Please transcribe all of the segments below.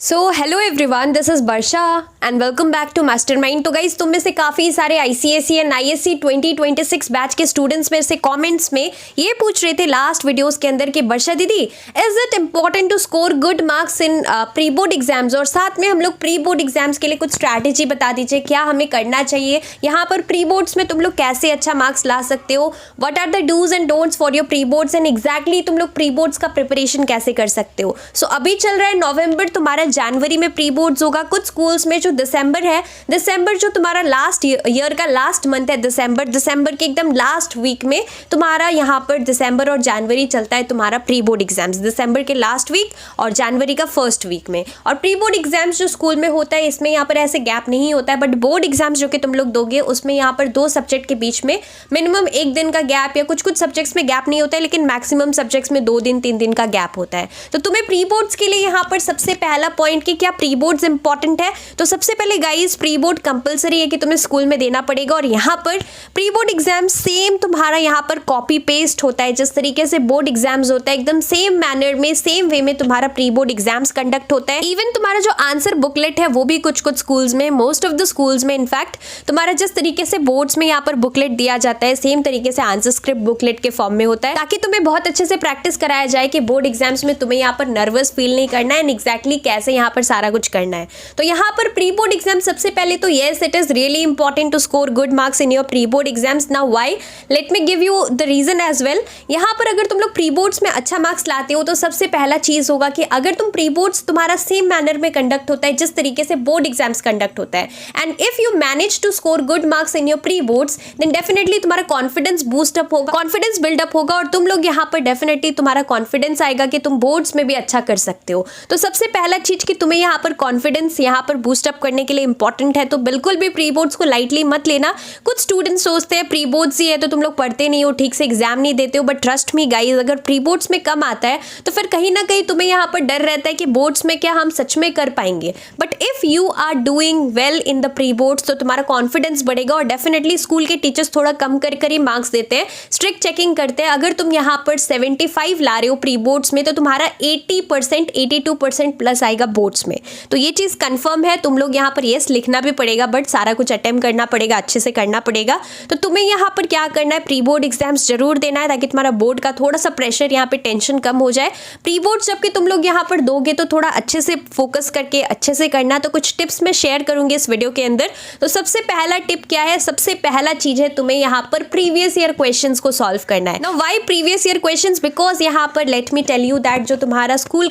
So hello everyone, this is Varsha and welcome back to Mastermind. तो guys, तुम में से काफ़ी सारे आईसीएसई एंड आईएससी 2026 बैच के स्टूडेंट्स में से कमेंट्स में ये पूछ रहे थे लास्ट वीडियोस के अंदर कि Varsha didi, is it important to score good marks in pre board exams, और साथ में हम लोग प्री बोर्ड एग्जाम्स के लिए कुछ स्ट्रैटेजी बता दीजिए, क्या हमें करना चाहिए यहाँ पर प्री बोर्ड्स में, तुम लोग कैसे अच्छा मार्क्स ला सकते हो, what are the dos and don'ts for your pre boards, and exactly तुम लोग प्री बोर्ड्स का प्रिपरेशन कैसे कर सकते हो। सो अभी चल रहा है नवंबर, तुम्हारा जनवरी में प्री बोर्ड्स होगा। कुछ स्कूल्स में जो दिसंबर है, दिसंबर जो तुम्हारा लास्ट ईयर का लास्ट मंथ है, दिसंबर के एकदम लास्ट वीक में तुम्हारा यहाँ पर दिसंबर और जनवरी चलता है तुम्हारा प्री बोर्ड एग्जाम्स, दिसंबर के लास्ट वीक और जनवरी का फर्स्ट वीक में। और प्री बोर्ड एग्जाम्स जो स्कूल में होता है, इसमें यहाँ पर ऐसे गैप नहीं होता है, बट बोर्ड एग्जाम्स जो कि तुम लोग दोगे उसमें यहाँ पर दो सब्जेक्ट के बीच में मिनिमम एक दिन का गैप, या कुछ कुछ सब्जेक्ट्स में गैप नहीं होता है, लेकिन मैक्सिमम सब्जेक्ट्स में 2 दिन 3 दिन का गैप होता है। तो तुम्हें प्री बोर्ड्स के लिए यहाँ पर सबसे पहला पॉइंट कि क्या प्री बोर्ड्स इंपॉर्टेंट है, तो सबसे पहले गाइस प्री बोर्ड कंपलसरी है कि तुम्हें स्कूल में देना पड़ेगा। और यहाँ पर प्री बोर्ड एग्जाम सेम तुम्हारा यहाँ पर कॉपी पेस्ट होता है, जिस तरीके से बोर्ड एग्जाम्स होता है एकदम सेम मैनर में, सेम वे में तुम्हारा प्री बोर्ड एग्जाम्स कंडक्ट होता है। इवन तुम्हारा जो आंसर बुकलेट है वो भी कुछ कुछ स्कूल्स में, मोस्ट ऑफ द स्कूल्स में इनफैक्ट, तुम्हारा जिस तरीके से बोर्ड्स में यहाँ पर बुकलेट दिया जाता है सेम तरीके से आंसर स्क्रिप्ट बुकलेट के फॉर्म में होता है, ताकि तुम्हें बहुत अच्छे से प्रैक्टिस कराया जाए कि बोर्ड एग्जाम्स में तुम्हें यहाँ पर नर्वस फील नहीं करना है एंड एग्जैक्टली कैसे यहाँ पर सारा कुछ करना है। तो यहाँ पर प्री बोर्ड एग्जाम सबसे पहले तो yes, it is really important to score good marks in your pre board exams. Now why, let me give you the reason as well. यहाँ पर अगर तुम लोग प्री बोर्ड्स में अच्छा मार्क्स लाते हो तो सबसे पहला चीज होगा कि अगर तुम प्री बोर्ड्स तुम्हारा सेम मैनर में कंडक्ट होता है जिस तरीके से बोर्ड एग्जाम्स कंडक्ट होता है, and if you manage to score good marks in your pre boards, then definitely तुम्हारा कॉन्फिडेंस बूस्ट अप होगा, कॉन्फिडेंस बिल्डअप होगा, और तुम लोग यहाँ पर डेफिनेटली तुम्हारा कॉन्फिडेंस आएगा कि तुम बोर्ड्स में भी अच्छा कर सकते हो। तो सबसे पहला चीज कि तुम्हें यहाँ पर कॉन्फिडेंस यहाँ पर बूस्ट अप करने के लिए इंपॉर्टेंट है। तो बिल्कुल भी प्री बोर्ड्स को लाइटली मत लेना। कुछ स्टूडेंट्स सोचते हैं प्री बोर्ड्स ही है तो तुम लोग पढ़ते नहीं हो, ठीक से एग्जाम नहीं देते हो, बट ट्रस्ट मी गाइस, अगर प्री बोर्ड्स में कम आता है तो फिर कहीं ना कहीं तुम्हें यहाँ पर डर रहता है कि बोर्ड्स में क्या हम सच में कर पाएंगे। But if you are doing well in the pre boards तो तुम्हारा कॉन्फिडेंस बढ़ेगा, और डेफिनेटली स्कूल के टीचर्स थोड़ा कम कर ही मार्क्स देते हैं, स्ट्रिक्ट चेकिंग करते हैं। अगर तुम यहाँ पर 75 ला रहे हो प्री बोर्ड्स में तो तुम्हारा 80% 82% प्लस आएगा बोर्ड्स में। तो ये चीज कंफर्म है। तुम लोग यहाँ पर यस लिखना भी पड़ेगा, बट सारा कुछ अटेम्प्ट करना पड़ेगा, अच्छे से करना पड़ेगा। तो तुम्हें यहाँ पर क्या करना है, प्री बोर्ड एग्जाम्स जरूर देना है, ताकि तुम्हारा बोर्ड का थोड़ा सा प्रेशर यहाँ पे टेंशन कम हो जाए। प्री बोर्ड जबकि तुम लोग यहाँ पर दोगे तो थोड़ा अच्छे से फोकस करके अच्छे से करना। तो कुछ टिप्स मैं शेयर करूंगी इस वीडियो के अंदर। तो सबसे पहला टिप क्या है, सबसे पहला चीज है तुम्हें यहाँ पर प्रीवियस ईयर क्वेश्चंस को सॉल्व करना है। Now why previous year questions, because यहाँ पर let me tell you that जो तुम्हारा स्कूल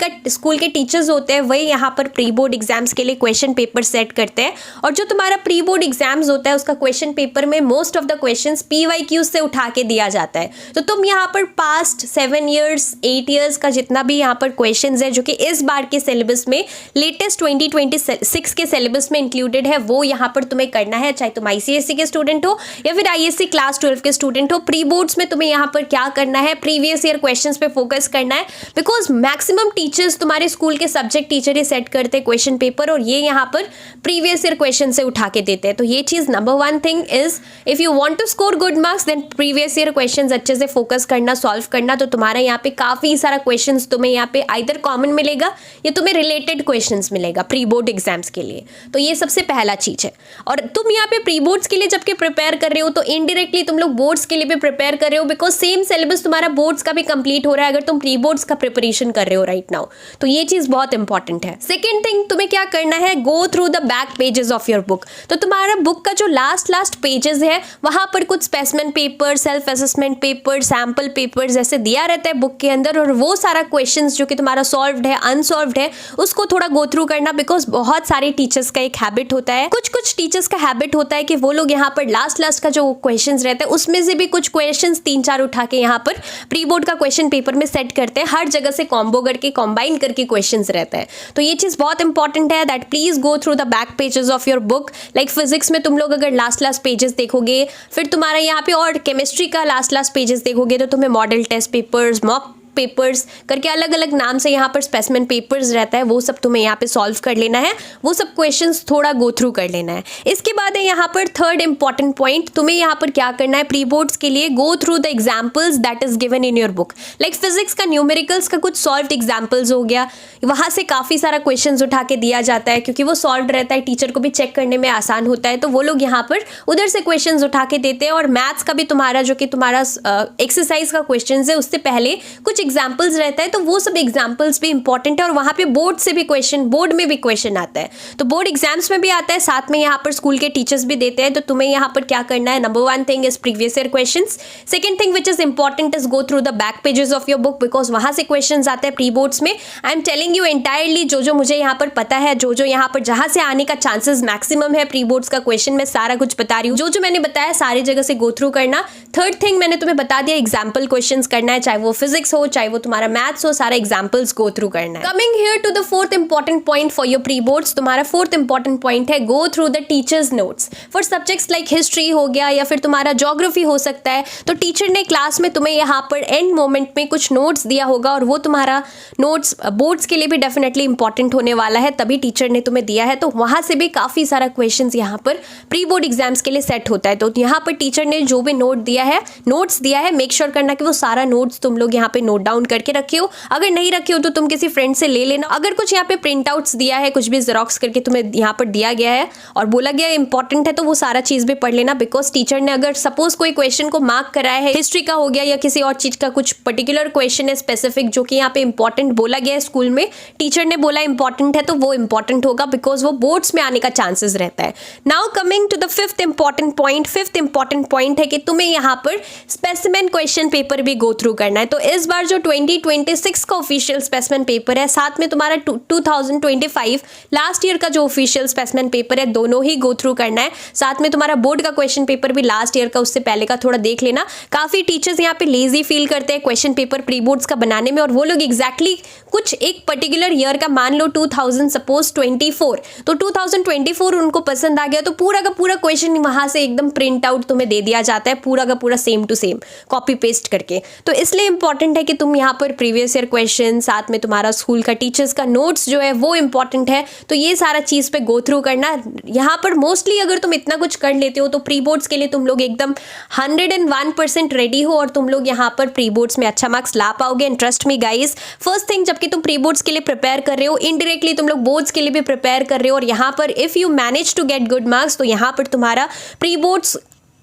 के टीचर्स होते हैं वही यहाँ पर प्री बोर्ड एग्जाम्स के लिए क्वेश्चन पेपर सेट करते हैं, और जो तुम्हारा प्री बोर्ड एग्जाम्स होता है उसका क्वेश्चन पेपर में most of the questions PYQ से उठा के दिया जाता है। तो तुम यहाँ पर पास्ट 7 ईयर्स 8 ईयर्स का जितना भी यहाँ पर क्वेश्चंस है जो कि इस बार के सिलेबस में लेटेस्ट 2026 के सिलेबस में इंक्लूडेड है, वो यहाँ पर तुम्हें करना है, चाहे तुम ICSE के स्टूडेंट हो या फिर ISC क्लास 12 के स्टूडेंट हो। प्री बोर्ड्स में तुम्हें यहाँ पर क्या करना है, प्रीवियस ईयर क्वेश्चंस पे फोकस करना है, बिकॉज मैक्सिमम टीचर्स तुम्हारे स्कूल के सब्जेक्ट टीचर ही सेट करते हैं क्वेश्चन पेपर, और ये यहाँ पर प्रीवियस ईयर क्वेश्चन से उठा के देते हैं। तो ये चीज number 1 thing is, if you want to score good marks then previous year questions अच्छे से फोकस करना, सॉल्व करना। तो तुम्हारा यहाँ पे काफी सारा क्वेश्चंस तुम्हें यहाँ पे आइदर कॉमन मिलेगा या तुम्हें रिलेटेड क्वेश्चंस मिलेगा प्री बोर्ड एग्जाम्स के लिए। तो ये सबसे पहला चीज है। और तुम यहाँ पे प्री बोर्ड्स के लिए जबकि प्रिपेयर कर रहे हो तो इनडायरेक्टली तुम लोग बोर्ड्स के लिए भी प्रिपेयर कर रहे हो, बिकॉज सेम सिलेबस तुम्हारा बोर्ड्स का भी कंप्लीट हो रहा है अगर तुम प्री बोर्ड्स का प्रिपरेशन कर रहे हो राइट नाउ। तो ये चीज बहुत इंपॉर्टेंट है। सेकेंड थिंग, तुम्हें क्या करना है, go through the back pages of your book. तो तुम्हारा बुक का जो लास्ट पेजेस है वहां पर कुछ specimen paper, self assessment paper, sample paper जैसे दिया रहता है बुक के अंदर, और वो सारा क्वेश्चंस जो कि तुम्हारा सॉल्व्ड है अनसॉल्व्ड है उसको थोड़ा गो थ्रू करना। बिकॉज बहुत सारे टीचर्स का एक हैबिट होता है, कुछ टीचर्स का हैबिट होता है कि वो लोग यहाँ पर लास्ट का जो क्वेश्चंस रहते हैं उसमें से भी कुछ क्वेश्चंस 3-4 उठा के यहाँ पर प्री बोर्ड का क्वेश्चन पेपर में सेट करते हैं, हर जगह से कॉम्बो करके कॉम्बाइन करके क्वेश्चंस रहता है। तो ये चीज बहुत इंपॉर्टेंट है that please go through the back pages of your book. Like physics में तुम लोग अगर लास्ट पेजेस देखोगे, फिर तुम्हारा यहाँ पे और केमिस्ट्री का लास्ट पेजेस देखोगे तो तुम्हें model test papers, mock papers करके अलग अलग नाम से यहाँ पर स्पेसिमेन पेपर्स रहता है, वो सब तुम्हें यहाँ पे सॉल्व कर लेना है, वो सब क्वेश्चंस थोड़ा गो थ्रू कर लेना है। इसके बाद है यहाँ पर थर्ड इंपॉर्टेंट पॉइंट, तुम्हें यहाँ पर क्या करना है, प्री बोर्ड्स के लिए गो through the examples that is given in your book. Like physics का न्यूमेरिकल्स का कुछ सॉल्व एग्जाम्पल्स हो गया, वहाँ से काफ़ी सारा क्वेश्चन उठा के दिया जाता है क्योंकि वो सॉल्व रहता है, टीचर को भी चेक करने में आसान होता है, तो वो लोग यहाँ पर उधर से क्वेश्चन उठा के देते हैं। और मैथ्स का भी तुम्हारा जो कि तुम्हारा एक्सरसाइज का क्वेश्चन है उससे पहले कुछ एग्जाम्पल्स रहता है, तो वो सब एग्जाम्पल्स भी इंपॉर्टेंट है। और वहाँ पे बोर्ड से भी क्वेश्चन, बोर्ड में भी क्वेश्चन आता है, तो बोर्ड एग्जाम्स में भी आता है, साथ में यहाँ पर स्कूल के टीचर्स भी देते हैं। तो तुम्हें यहाँ पर क्या करना है, number 1 thing is previous year questions. Second thing which is important is go through the back pages of your book, because वहाँ से क्वेश्चंस आते हैं प्री बोर्ड्स में। I am telling you entirely, जो मुझे यहाँ पर पता है, जो यहाँ पर जहाँ से आने का चांसेस मैक्सिमम है प्री बोर्ड्स का क्वेश्चन, मैं सारा कुछ बता रही हूँ, जो मैंने बताया सारी जगह से गो थ्रू करना। थर्ड थिंग मैंने तुम्हें बता दिया, एग्जाम्पल क्वेश्चंस करना है, चाहे वो फिजिक्स हो चाहे वो तुम्हारा मैथ्स हो, सारा एग्जाम्पल्स गो थ्रू करना है। Coming here to the fourth important point for your pre boards, तुम्हारा फोर्थ इंपॉर्टेंट पॉइंट है go through the teachers notes for subjects like history हो गया या फिर तुम्हारा ज्योग्राफी हो सकता है। तो टीचर ने क्लास में तुम्हें यहाँ पर एंड मोमेंट में कुछ नोट्स दिया होगा और वो तुम्हारा नोट्स बोर्ड्स के लिए भी डेफिनेटली इंपॉर्टेंट होने वाला है, तभी टीचर ने तुम्हें दिया है। तो वहाँ से भी काफ़ी सारा क्वेश्चंस यहाँ पर प्री बोर्ड एग्जाम्स के लिए सेट होता है। तो यहाँ पर टीचर ने जो भी नोट्स दिया है, मेक श्योर करना कि वो सारा नोट्स तुम लोग यहाँ पे नोट डाउन करके रखे हो। अगर नहीं रखे हो तो तुम किसी फ्रेंड से ले लेना। अगर कुछ यहाँ पे प्रिंट आउट्स दिया है, कुछ भी जेरोक्स करके तुम्हें यहाँ पर दिया गया है और बोला गया इंपॉर्टेंट है, तो वो सारा चीज़ भी पढ़ लेना। बिकॉज टीचर ने अगर सपोज कोई क्वेश्चन को मार्क कराया है, हिस्ट्री का हो गया या किसी और चीज़ का कुछ पर्टिकुलर क्वेश्चन है स्पेसिफिक जो कि यहाँ पे इंपॉर्टेंट बोला गया है, स्कूल में टीचर ने बोला इंपॉर्टेंट है, तो वो इंपॉर्टेंट होगा बिकॉज वो बोर्ड्स में आने का चांसेस रहता है। Now coming to the fifth important point है कि तुम्हें यहाँ पर स्पेसिमेन क्वेश्चन पेपर भी गो थ्रू करना है। तो इस बार जो 2026 का ऑफिशियल स्पेसिमेन पेपर है, साथ में तुम्हारा 2025 लास्ट ईयर का जो ऑफिशियल स्पेसिमेन पेपर है, दोनों ही गो थ्रू करना है। साथ में तुम्हारा बोर्ड का क्वेश्चन पेपर भी लास्ट ईयर का, उससे पहले का थोड़ा देख लेना। काफ़ी टीचर्स यहाँ पे लेजी फील करते हैं क्वेश्चन पेपर प्री बोर्ड्स का बनाने में, और वो लोग एग्जैक्टली कुछ एक पर्टिकुलर ईयर का, मान लो 2024, तो 2024 उनको पसंद आ गया तो पूरा का पूरा क्वेश्चन वहाँ से एकदम प्रिंट आउट तुम्हें दे दिया जाता है, पूरा का पूरा same to same copy paste करके। तो इसलिए इंपॉर्टेंट है कि तुम यहाँ पर प्रीवियस ईयर क्वेश्चन, साथ में तुम्हारा स्कूल का टीचर्स का नोट्स जो है वो इंपॉर्टेंट है। तो ये सारा चीज़ पे गो थ्रू करना। यहाँ पर मोस्टली अगर तुम इतना कुछ कर लेते हो तो प्री बोर्ड्स के लिए तुम लोग एकदम 101% रेडी हो और तुम लोग यहाँ पर प्री बोर्ड्स में अच्छा मार्क्स ला पाओगे। And trust me guys, first thing, जबकि तुम प्री बोर्ड्स के लिए प्रिपेयर कर रहे हो, इनडायरेक्टली तुम लोग बोर्ड्स के लिए भी प्रिपेयर कर रहे हो। और यहाँ पर if you manage to get good marks, तो यहाँ पर तुम्हारा प्री बोर्ड्स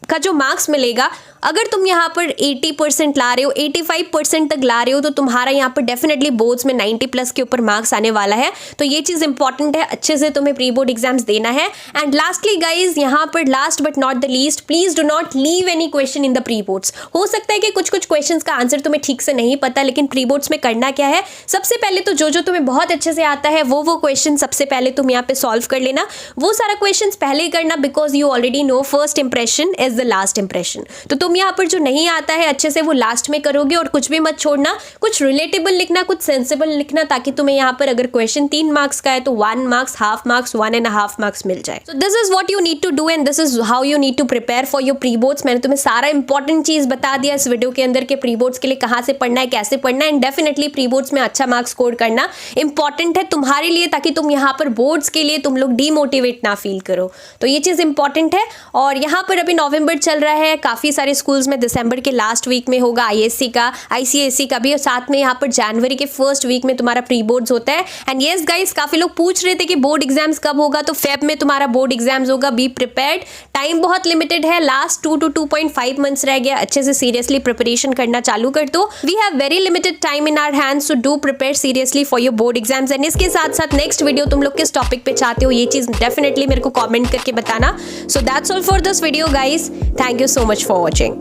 का जो मार्क्स मिलेगा, अगर तुम यहाँ पर 80% ला रहे हो, 85% तक ला रहे हो, तो तुम्हारा यहाँ पर डेफिनेटली बोर्ड्स में 90+ के ऊपर मार्क्स आने वाला है। तो ये चीज़ इंपॉर्टेंट है, अच्छे से तुम्हें प्री बोर्ड एग्जाम्स देना है। एंड लास्टली गाइज, यहाँ पर last but not the least, please do not leave any question in the pre boards. हो सकता है कि कुछ क्वेश्चंस का आंसर तुम्हें ठीक से नहीं पता, लेकिन प्री बोर्ड्स में करना क्या है, सबसे पहले तो जो तुम्हें बहुत अच्छे से आता है वो क्वेश्चन सबसे पहले तुम यहाँ पे सॉल्व कर लेना। वो सारा क्वेश्चन पहले ही करना, because you already know first impression is the last impression. तो तुम यहाँ पर जो नहीं आता है अच्छे से वो लास्ट में करोगे, और कुछ भी मत छोड़ना, कुछ रिलेटेबल लिखना, कुछ सेंसिबल लिखना, ताकि तुम्हें यहाँ पर अगर क्वेश्चन 3 मार्क्स का है तो 1 मार्क्स, हाफ मार्क्स, 1.5 मार्क्स मिल जाए। So this is what you need to do and this is how you need to prepare for your pre boards. मैंने तुम्हें सारा इंपॉर्टेंट चीज बता दिया इस वीडियो के अंदर के प्री बोर्ड्स के लिए कहाँ से पढ़ना है, कैसे पढ़ना है। एंड डेफिनेटली प्री बोर्ड्स में अच्छा मार्क्स स्कोर करना इंपॉर्टेंट है तुम्हारे लिए, ताकि तुम यहाँ पर बोर्ड्स के लिए तुम लोग डीमोटिवेट ना फील करो। तो ये चीज़ इंपॉर्टेंट है। और यहाँ पर अभी नवंबर चल रहा है, काफ़ी सारे स्कूल्स में दिसंबर के लास्ट वीक में होगा आईएससी का, आईसीएसई का भी, और साथ में यहाँ पर जनवरी के फर्स्ट वीक में तुम्हारा प्री बोर्ड्स होता है। एंड येस गाइस, काफ़ी लोग पूछ रहे थे कि बोर्ड एग्जाम्स कब होगा, तो फेब में तुम्हारा बोर्ड एग्जाम्स होगा। बी प्रिपेयर्ड, टाइम बहुत लिमिटेड है, लास्ट 2 to 2.5 मंथ्स रह गया। अच्छे से सीरियसली प्रिपरेशन करना चालू कर दो। We have very limited time in our hands, so do prepare seriously for your board exams. And इसके साथ साथ नेक्स्ट वीडियो तुम लोग किस टॉपिक पे चाहते हो, ये चीज़ डेफिनेटली मेरे को कॉमेंट करके बताना। So that's all for this video guys, thank you so much for watching.